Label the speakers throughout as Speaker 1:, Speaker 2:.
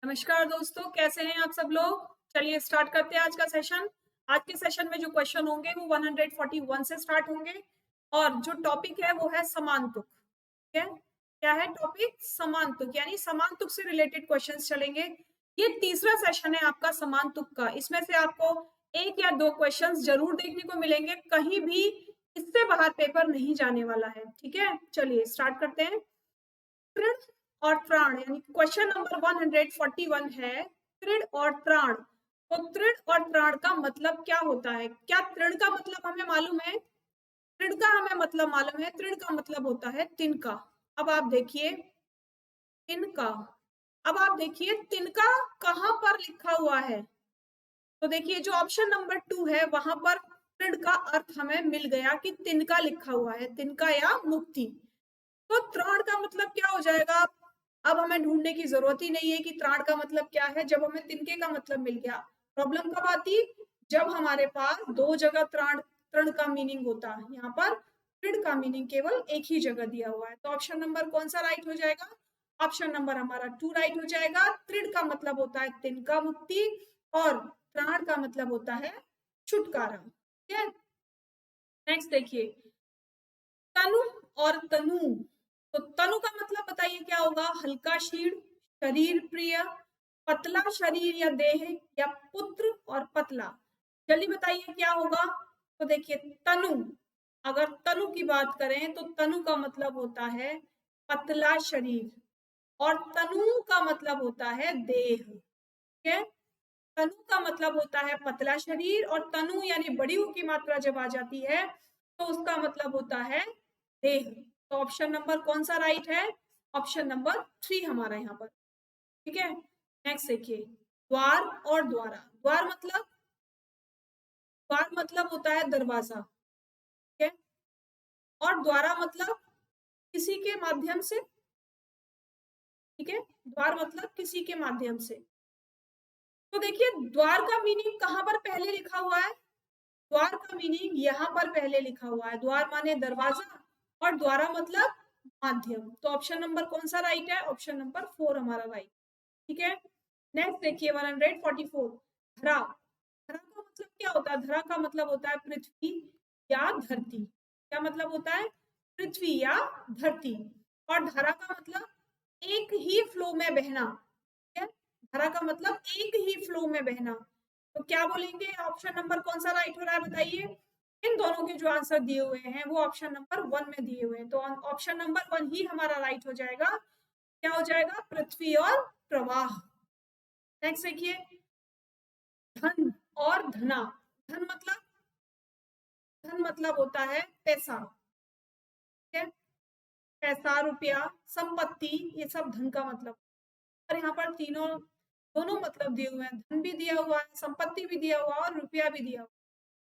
Speaker 1: नमस्कार दोस्तों, कैसे हैं आप सब लोग। चलिए स्टार्ट करते हैं आज का सेशन। आज के सेशन में जो क्वेश्चन होंगे वो 141 से स्टार्ट होंगे और जो टॉपिक है वो है समांतुक। ठीक है, क्या है टॉपिक? समांतुक, यानी समांतुक से रिलेटेड क्वेश्चंस चलेंगे। ये तीसरा सेशन है आपका समांतुक का। इसमें से आपको एक या दो क्वेश्चंस जरूर देखने को मिलेंगे, कहीं भी इससे बाहर पेपर नहीं जाने वाला है। ठीक है, चलिए स्टार्ट करते हैं। तृण और त्राण, यानी क्वेश्चन नंबर 141 है तृण और त्राण। तो तृण और त्राण का मतलब क्या होता है? क्या तृण का मतलब हमें मालूम है? तृण का हमें मतलब मालूम है। तृण का मतलब होता है तिनका। अब आप देखिए तिनका। अब आप देखिए तिनका कहाँ पर लिखा हुआ है। तो देखिए जो ऑप्शन नंबर 2 है वहां पर तृण का अर्थ हमें मिल गया कि तिनका लिखा हुआ है, तिनका या मुक्ति। तो त्राण का मतलब क्या हो जाएगा? अब हमें ढूंढने की जरूरत ही नहीं है कि त्राण का मतलब क्या है, जब हमें तिनके का मतलब मिल गया। प्रॉब्लम कब आती? जब हमारे पास दो जगह त्राण तृण का मीनिंग होता है। यहाँ पर तृण का मीनिंग केवल एक ही जगह दिया हुआ है। तो ऑप्शन नंबर कौन सा राइट हो जाएगा? ऑप्शन नंबर हमारा 2 राइट हो जाएगा। तृण का मतलब होता है तिनका, मुक्ति, और त्राण का मतलब होता है छुटकारा। ठीक है, नेक्स्ट देखिए तनु और तनु। तो तनु का मतलब बताइए क्या होगा? हल्का शीर्ण, शरीर प्रिय, पतला शरीर या देह, या पुत्र और पतला। जल्दी बताइए क्या होगा। तो देखिए तनु, अगर तनु की बात करें तो तनु का मतलब होता है पतला शरीर और तनु का मतलब होता है देह। ठीक है, तनु का मतलब होता है पतला शरीर और तनु यानी बड़ी ऊ की मात्रा जब आ जाती है तो उसका मतलब होता है देह। तो ऑप्शन नंबर कौन सा राइट है? ऑप्शन नंबर 3 हमारा यहाँ पर। ठीक है, नेक्स्ट देखिए द्वार और द्वारा। द्वार मतलब होता है दरवाजा। ठीक है, और द्वारा मतलब किसी के माध्यम से। ठीक है, द्वार मतलब किसी के माध्यम से। तो देखिए द्वार का मीनिंग कहाँ पर पहले लिखा हुआ है? द्वार का मीनिंग यहाँ पर पहले लिखा हुआ है। द्वार माने दरवाजा और द्वारा मतलब माध्यम। तो ऑप्शन नंबर कौन सा राइट है? ऑप्शन नंबर 4 हमारा राइट। ठीक है, नेक्स्ट देखिए 144 धरा। धरा का मतलब क्या होता है? धरा का मतलब होता है पृथ्वी या धरती। क्या मतलब होता है? पृथ्वी या धरती। और धारा का मतलब एक ही फ्लो में बहना। ठीक है, धारा का मतलब एक ही फ्लो में बहना। तो क्या बोलेंगे? ऑप्शन नंबर कौन सा राइट हो रहा है बताइए। इन दोनों के जो आंसर दिए हुए हैं वो ऑप्शन नंबर 1 में दिए हुए हैं। तो ऑप्शन नंबर 1 ही हमारा राइट हो जाएगा। क्या हो जाएगा? पृथ्वी और प्रवाह। नेक्स्ट देखिए धन और धना। धन मतलब, धन मतलब होता है पैसा। ठीक है, पैसा, रुपया, संपत्ति, ये सब धन का मतलब। और यहाँ पर तीनों दोनों मतलब दिए हुए हैं। धन भी दिया हुआ है, संपत्ति भी दिया हुआ है और रुपया भी दिया हुआ।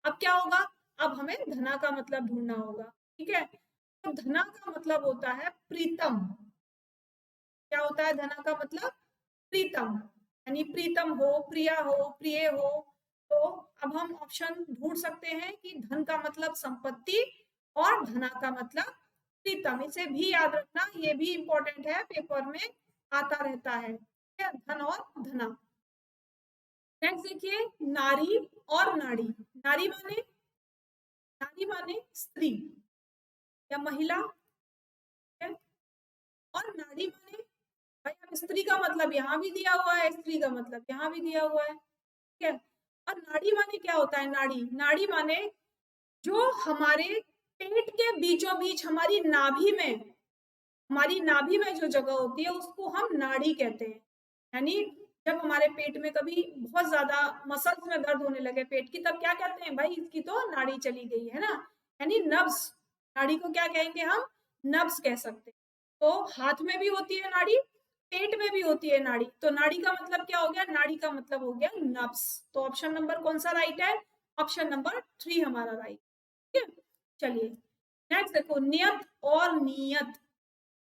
Speaker 1: अब क्या होगा? अब हमें धना का मतलब ढूंढना होगा। ठीक है, तो धना का मतलब होता है प्रीतम। क्या होता है धना का मतलब? प्रीतम, यानी प्रीतम हो, प्रिया हो, प्रिय हो। तो अब हम ऑप्शन ढूंढ सकते हैं कि धन का मतलब संपत्ति और धना का मतलब प्रीतम। इसे भी याद रखना, ये भी इंपॉर्टेंट है, पेपर में आता रहता है। ठीक है, धन और धना। नेक्स्ट देखिए नारी और नाड़ी। नारी माने, नारी माने स्त्री या महिला। ठीक है, और नाड़ी माने, भाई अब स्त्री का मतलब यहाँ भी दिया हुआ है, स्त्री का मतलब यहाँ भी दिया हुआ है। ठीक है, और नाड़ी माने क्या होता है? नाड़ी, नाड़ी माने जो हमारे पेट के बीचों बीच हमारी नाभि में, हमारी नाभि में जो जगह होती है उसको हम नाड़ी कहते हैं। यानी जब हमारे पेट में कभी बहुत ज्यादा मसल्स में दर्द होने लगे पेट की, तब क्या कहते हैं? भाई इसकी तो नाड़ी चली गई है ना, यानी नब्स। नाड़ी को क्या कहेंगे हम? नब्स कह सकते हैं। तो हाथ में भी होती है नाड़ी, पेट में भी होती है नाड़ी। तो नाड़ी का मतलब क्या हो गया? नाड़ी का मतलब हो गया नब्स। तो ऑप्शन नंबर कौन सा राइट है? ऑप्शन नंबर 3 हमारा राइट। ठीक है, चलिए नेक्स्ट देखो नियत और नियत।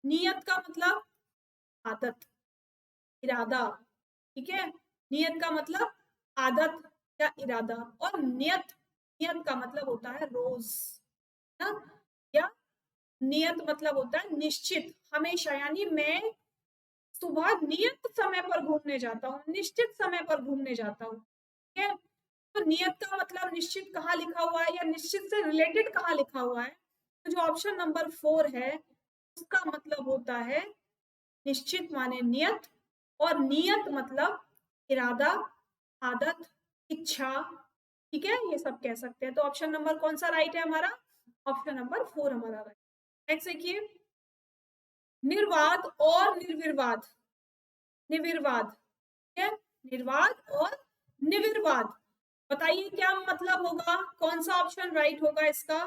Speaker 1: नियत का मतलब आदत, इरादा। ठीक है, नियत का मतलब आदत या इरादा। और नियत, नियत का मतलब होता है रोज ना, या नियत मतलब होता है निश्चित, हमेशा। यानी मैं सुबह नियत समय पर घूमने जाता हूँ, निश्चित समय पर घूमने जाता हूँ। ठीक है, तो नियत का मतलब निश्चित कहाँ लिखा हुआ है या निश्चित से रिलेटेड कहाँ लिखा हुआ है? तो जो ऑप्शन नंबर 4 है उसका मतलब होता है निश्चित माने नियत, और नियत मतलब इरादा, आदत, इच्छा। ठीक है, ये सब कह सकते हैं। तो ऑप्शन नंबर कौन सा राइट है हमारा? ऑप्शन नंबर 4 हमारा राइट। नेक्स्ट देखिए, निर्वाद और निर्विवाद। निर्विवाद, ठीक है, निर्वाद और निर्विवाद, बताइए क्या मतलब होगा? कौन सा ऑप्शन राइट होगा इसका?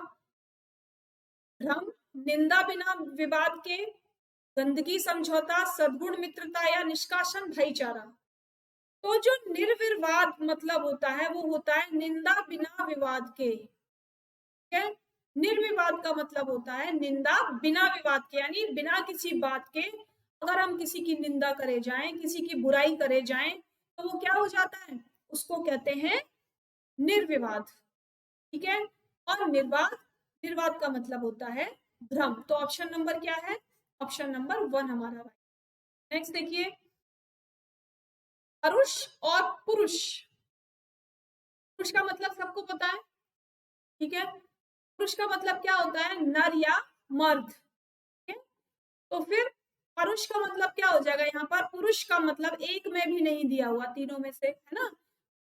Speaker 1: भ्रम, निंदा बिना विवाद के, गंदगी समझौता, सद्गुण मित्रता या निष्कासन भाईचारा। तो जो निर्विवाद मतलब होता है वो होता है निंदा बिना विवाद के। ठीक है, निर्विवाद का मतलब होता है निंदा बिना विवाद के, यानी बिना किसी बात के अगर हम किसी की निंदा करे जाएं, किसी की बुराई करे जाएं, तो वो क्या हो जाता है? उसको कहते हैं निर्विवाद। ठीक है, और निर्वाद, निर्वाद का मतलब होता है भ्रम। तो ऑप्शन नंबर क्या है? ऑप्शन नंबर 1 हमारा राइट। नेक्स्ट देखिए, पुरुष और पुरुष। पुरुष का मतलब सबको पता है, ठीक है, पुरुष का मतलब क्या होता है? नर या मर्द। ठीक है, तो फिर पुरुष का मतलब क्या हो जाएगा? यहाँ पर पुरुष का मतलब एक में भी नहीं दिया हुआ, तीनों में से, है ना,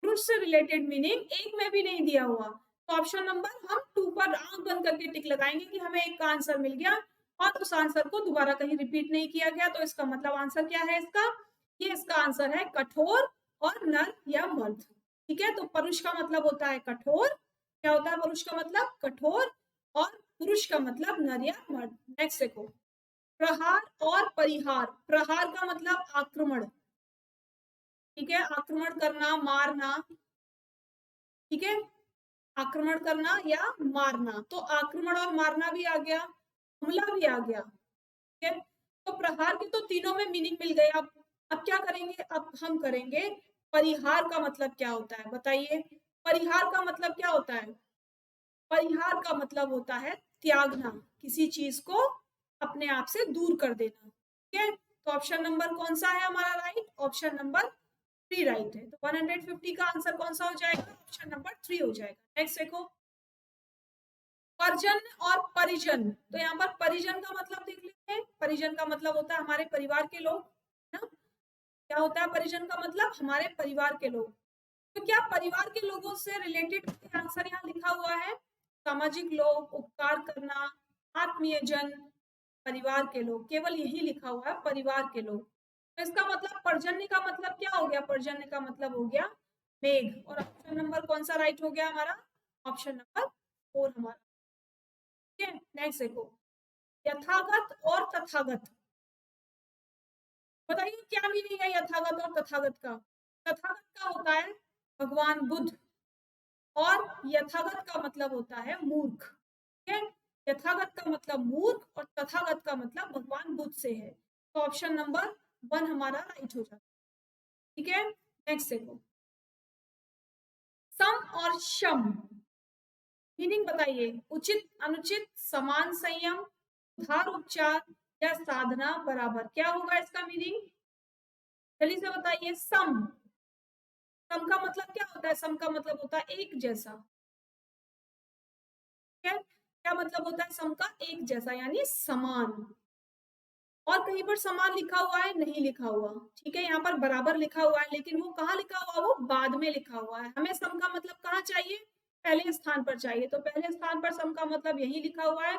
Speaker 1: पुरुष से रिलेटेड मीनिंग एक में भी नहीं दिया हुआ। तो ऑप्शन नंबर हम 2 पर आंख बंद करके टिक लगाएंगे कि हमें एक का आंसर मिल गया और उस आंसर को दोबारा कहीं रिपीट नहीं किया गया। तो इसका मतलब आंसर क्या है इसका? ये इसका आंसर है कठोर और नर या मर्द। ठीक है, तो पुरुष का मतलब होता है कठोर। क्या होता है पुरुष का मतलब? कठोर, और पुरुष का मतलब नर या मर्द। नेक्स्ट देखो, प्रहार और परिहार। प्रहार का मतलब आक्रमण, ठीक है, आक्रमण करना, मारना। ठीक है, आक्रमण करना या मारना, तो आक्रमण और मारना भी आ गया, हमला भी आ गया। ठीक है, तो प्रहार के तो तीनों में मीनिंग मिल गए। अब क्या करेंगे? अब हम करेंगे परिहार का मतलब क्या होता है, बताइए। परिहार का मतलब क्या होता है? परिहार का मतलब होता है त्यागना, किसी चीज को अपने आप से दूर कर देना। ठीक है, तो ऑप्शन नंबर कौन सा है हमारा राइट? ऑप्शन नंबर 3 राइट है। तो 150 का आंसर कौन सा हो जाएगा? ऑप्शन नंबर 3 हो जाएगा। नेक्स्ट देखो, परिजन और परिजन। तो यहाँ पर परिजन का मतलब देख लेते हैं। परिजन का मतलब होता है हमारे परिवार के लोग, है ना। क्या होता है परिजन का मतलब? हमारे परिवार के लोग। तो क्या परिवार के लोगों से रिलेटेड आंसर यहाँ लिखा हुआ है? सामाजिक लोग, उपकार करना, आत्मीय जन, परिवार के लोग, केवल यही लिखा हुआ है परिवार के लोग। तो इसका मतलब पर्जन्य का मतलब क्या हो गया? पर्जन्य का मतलब हो गया मेघ। और ऑप्शन नंबर कौन सा राइट हो गया हमारा? ऑप्शन नंबर 4 हमारा। ठीक है, नेक्स्ट देखो, यथागत और तथागत। बताइए क्या मीनिंग है यथागत और तथागत का? तथागत का होता है भगवान बुद्ध, और यथागत का मतलब होता है मूर्ख। ठीक है, यथागत का मतलब मूर्ख और तथागत का मतलब भगवान बुद्ध से है। तो ऑप्शन नंबर 1 हमारा राइट हो जाता है। ठीक है, नेक्स्ट देखो, सम और शम, मीनिंग बताइए। उचित, अनुचित, समान, संयम, उधार, उपचार या साधना, बराबर। क्या होगा इसका मीनिंग? जल्दी से बताइए। सम, सम का मतलब क्या होता है? सम का मतलब होता है एक जैसा। ठीक है, क्या मतलब होता है सम का? एक जैसा, यानी समान। और कहीं पर समान लिखा हुआ है? नहीं लिखा हुआ। ठीक है, यहाँ पर बराबर लिखा हुआ है, लेकिन वो कहाँ लिखा हुआ? वो बाद में लिखा हुआ है। हमें सम का मतलब कहाँ चाहिए? पहले स्थान पर चाहिए। तो पहले स्थान पर सम का मतलब यही लिखा हुआ है।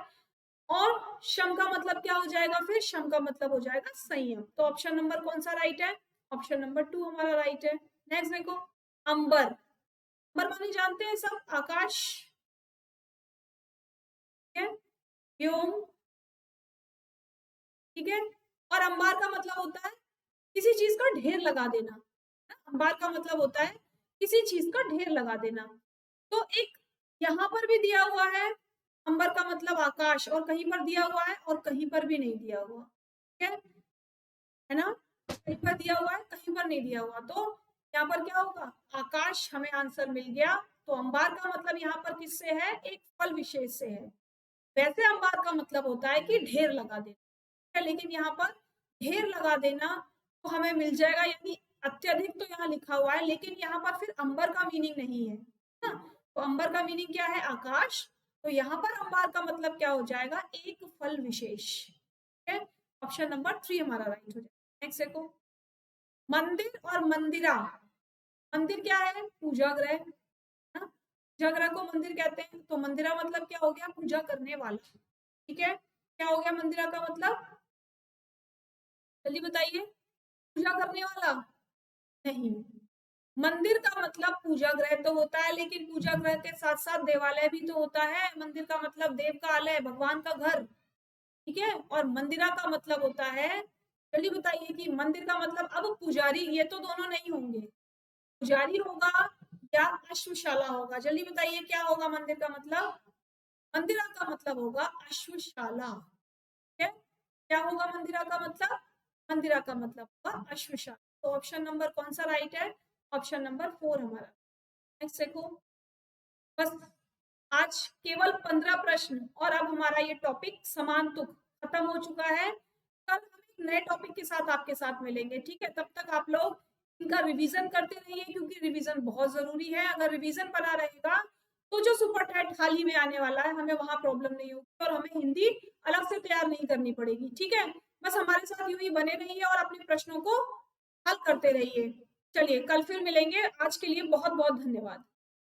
Speaker 1: और शम का मतलब क्या हो जाएगा? फिर शम का मतलब हो जाएगा संयम। तो ऑप्शन नंबर कौन सा राइट है? ऑप्शन नंबर 2 हमारा राइट है। नेक्स्ट देखो, अंबर। अंबर माने जानते हैं सब, आकाश। ठीक है, व्योम। ठीक है, और अंबार का मतलब होता है किसी चीज का ढेर लगा देना। अंबार का मतलब होता है किसी चीज का ढेर लगा देना। तो एक यहाँ पर भी दिया हुआ है अंबर का मतलब आकाश, और कहीं पर दिया हुआ है और कहीं पर भी नहीं दिया हुआ। ठीक है ना, कहीं पर दिया हुआ है, कहीं पर नहीं दिया हुआ। तो यहाँ पर क्या होगा? आकाश हमें आंसर मिल गया। तो अंबार का मतलब यहाँ पर किससे है? एक फल विशेष से है। वैसे अंबार का मतलब होता है कि ढेर लगा देना है, लेकिन यहाँ पर ढेर लगा देना तो हमें मिल जाएगा, यानी अत्यधिक तो यहाँ लिखा हुआ है, लेकिन यहाँ पर फिर अंबर का मीनिंग नहीं है ना। तो अंबर का मीनिंग क्या है? आकाश। तो यहाँ पर अंबार का मतलब क्या हो जाएगा? एक फल विशेष। ठीक है, ऑप्शन नंबर 3 हमारा राइट हो जाएगा। नेक्स्ट देखो, मंदिर और मंदिरा। मंदिर क्या है? पूजा गृह, है ना? पूजा गृह को मंदिर कहते हैं। तो मंदिरा मतलब क्या हो गया? पूजा करने वाला। ठीक है, क्या हो गया मंदिरा का मतलब? जल्दी बताइए, पूजा करने वाला नहीं। मंदिर का मतलब पूजा गृह तो होता है, लेकिन पूजा गृह के साथ साथ देवालय भी तो होता है। मंदिर का मतलब देव का आलय, भगवान का घर। ठीक है, और मंदिरा का मतलब होता है, जल्दी बताइए कि मंदिर का मतलब, अब पुजारी ये तो दोनों नहीं होंगे, पुजारी होगा या अश्वशाला होगा? जल्दी बताइए क्या होगा मंदिर का मतलब? मंदिरा का मतलब होगा अश्वशाला। ठीक है, क्या होगा मंदिरा का मतलब? मंदिरा का मतलब होगा अश्वशाला। तो ऑप्शन नंबर कौन सा राइट है? ऑप्शन नंबर 4 हमारा। नेक्स्ट देखो, बस आज केवल 15 प्रश्न और अब हमारा ये टॉपिक समान तुक खत्म हो चुका है। कल हम एक नए टॉपिक के साथ आपके साथ मिलेंगे। ठीक है, तब तक आप लोग इनका रिवीजन करते रहिए, क्योंकि रिवीजन बहुत जरूरी है। अगर रिवीजन बना रहेगा तो जो सुपर टेट हाल ही में आने वाला है, हमें वहां प्रॉब्लम नहीं होगी और हमें हिंदी अलग से तैयार नहीं करनी पड़ेगी। ठीक है, बस हमारे साथ यूं ही बने रहिए और अपने प्रश्नों को हल करते रहिए। चलिए, कल फिर मिलेंगे। आज के लिए बहुत बहुत धन्यवाद।